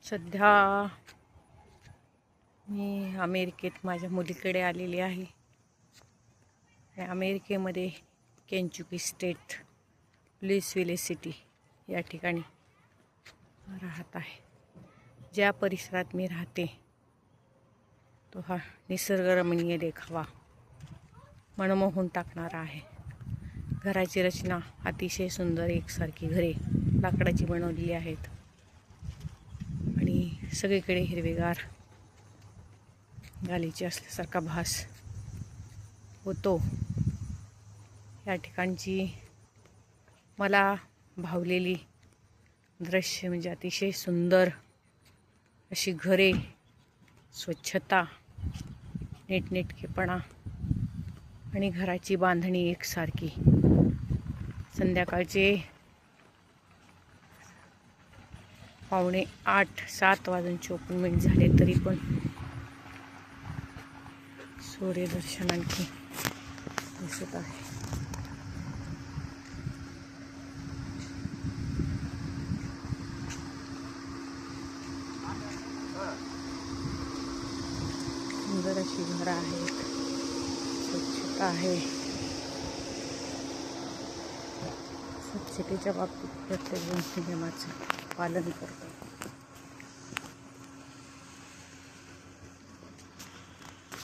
सध्या मी अमेरिकेत माझ्या मुलीकडे आलेली आहे. अमेरिकेमध्ये केंचुकी स्टेट लुइसविले सिटी या ठिकाणी राहत आहे. ज्या परिसरात मी राहते तो हा निसर्गरमणीय देखावा मनमोहून टाकणारा आहे. घराची रचना अतिशय सुंदर, एकसारखी घरे लाकडाची बनवलेली आहेत आणि सगळीकडे हिरवेगार गालीचे असल्यासारखा भास होतो. या ठिकाणची मला भावलेली दृश्य म्हणजे अतिशय सुंदर अशी घरे, स्वच्छता, नीटनेटकेपणा आणि घराची बांधणी एकसारखी. संध्याकाळचे 7:45 वाजून 54 झाले तरी पण सूर्यदर्शन आणखी दिसत आहे. सुंदर अशी घरं आहेत, स्वच्छता आहे. स्वच्छतेच्या बाबतीत प्रत्येक जण नियमाचं पालन करतो.